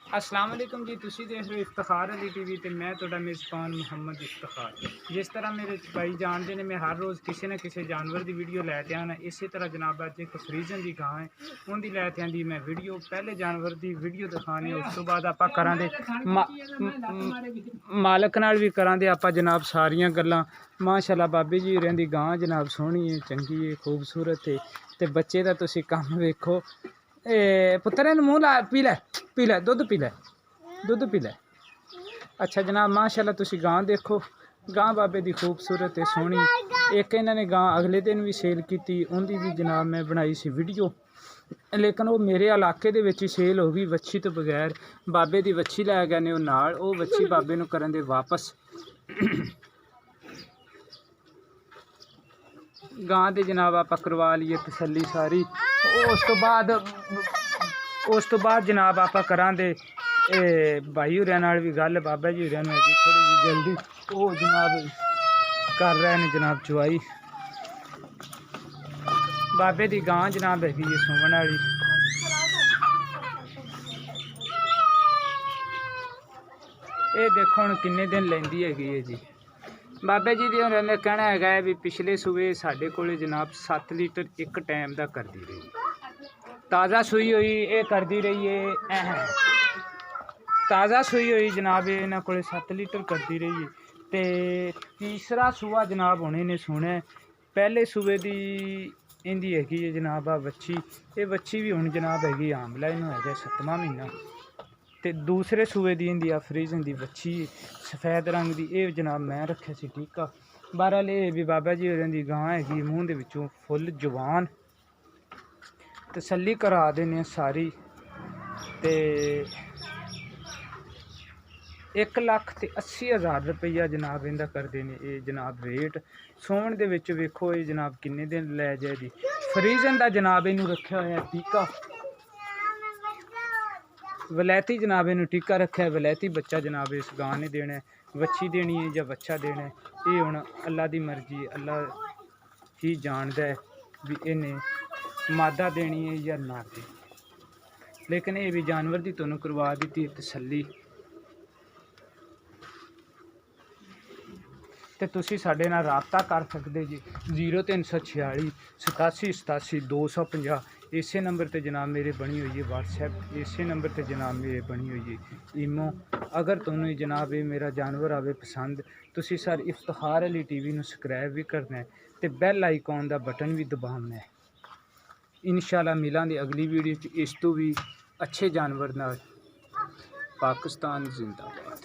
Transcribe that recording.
अस्सलाम वालेकुम जी। तुसी देख रहे हो इफ्तिखार अली टीवी ते मैं तुहाडा मेज़बान मुहम्मद इफ्तिखार। जिस तरह मेरे भाई जानते ने मैं हर रोज़ किसी न किसी जानवर की वीडियो लैके आना, इस तरह जनाब अज एक फ्रीजन की गां है उनकी लैके आंदी मैं वीडियो। पहले जानवर की वीडियो दिखानी, उस तो बाद आप करा दे मालक नाल भी करा दे आप जनाब सारियां गल्लां। माशाअल्लाह बाबे जी होरें दी गां जनाब सोहनी है, चंगी है, खूबसूरत है। ते बच्चे दा तुसी कम वेखो। पुत्तर इन मूँह ला, पी लै दुध पी लै, दुध पी लै। अच्छा जनाब माशाअल्लाह तुसी गां देखो, गां बाबे दी खूबसूरत है, सोहनी। एक इन्होंने गां अगले दिन भी सेल की, उनकी भी जनाब मैं बनाई सी वीडियो, लेकिन वो मेरे इलाके दे विच ही सेल हो गई वच्छी तो बगैर। बाबे दी वच्छी लै गए ने नाल, वो वच्छी बाबे नूं करन दे वापस। गां दे जनाब आप करवा लीए तसल्ली सारी। उस तो बाद जनाब आप करा दे भाई होरें नाल भी गल, बाबा जी होरें नूं थोड़ी जी जल्दी, वो जनाब कर रहे हैं जनाब चुवाई। बाबे दी गां जनाब हैगी है सुमन वाली। ये देखो हुण किन्ने दिन लैंदी हैगी है जी। बाबे जी दी होरें दा कहना हैगा है भी पिछले सूबे साडे कोले जनाब 7 लीटर एक टाइम दा करदी रही। ताज़ा सूई हुई ये करदी रही है, ताज़ा सूई हुई जनाब इन्हां कोले 7 लीटर करदी रही है। ते तीसरा सूआ जनाब हुणे ने सुने। पहले सूबे दी इंदी हैगी है जनाब बच्ची, ये बच्ची भी हुण जनाब हैगी आमला, इनू है 7वां महीना। ते दूसरे सूबे दी इंदी फ्रीजन दी बच्ची सफेद रंग दी, ये जनाब मैं रखे सी टीका। बहरहाल ये भी बाबा जी होरें दी गां हैगी, मूँह दे विचों फुल जवान। तसल्ली करा देने सारी। ते 1,80,000 रुपया जनाब इंदा करते हैं ये जनाब रेट। सोहन दे विच वेखो ये जनाब किन्ने दिन लै जाएगी। फ्रीजन दा जनाब इनू रखा होया टीका, वलैती जनाब इनू टीका रखा है। वलैती बच्चा जनाब इस गां ने देना है, वच्छी देनी है या बच्चा देना है, ये हुण अल्लाह दी मर्जी, अल्लाह ही जानदा है भी इन्हें मादा देनी है या ना देनी। लेकिन ये भी जानवर की तुहानूं करवा दी तसल्ली। तो तुसी साडे नाल राबता कर सकते जी 0346 87 87 250। इसे नंबर पर जनाब मेरे बनी हुई है व्हाट्सएप, इसे नंबर पर जनाब मेरे बनी हुई है ईमो। अगर तुहानूं जनाब ये मेरा जानवर आवे पसंद, तुसी सर इफ्तिखार अली टीवी नूं सबसक्राइब भी करना है तो बैल आइकॉन का बटन भी दबाना है। इंशाल्लाह मिलांगे अगली वीडियो च इस तो भी अच्छे जानवर नाल। पाकिस्तान जिंदाबाद।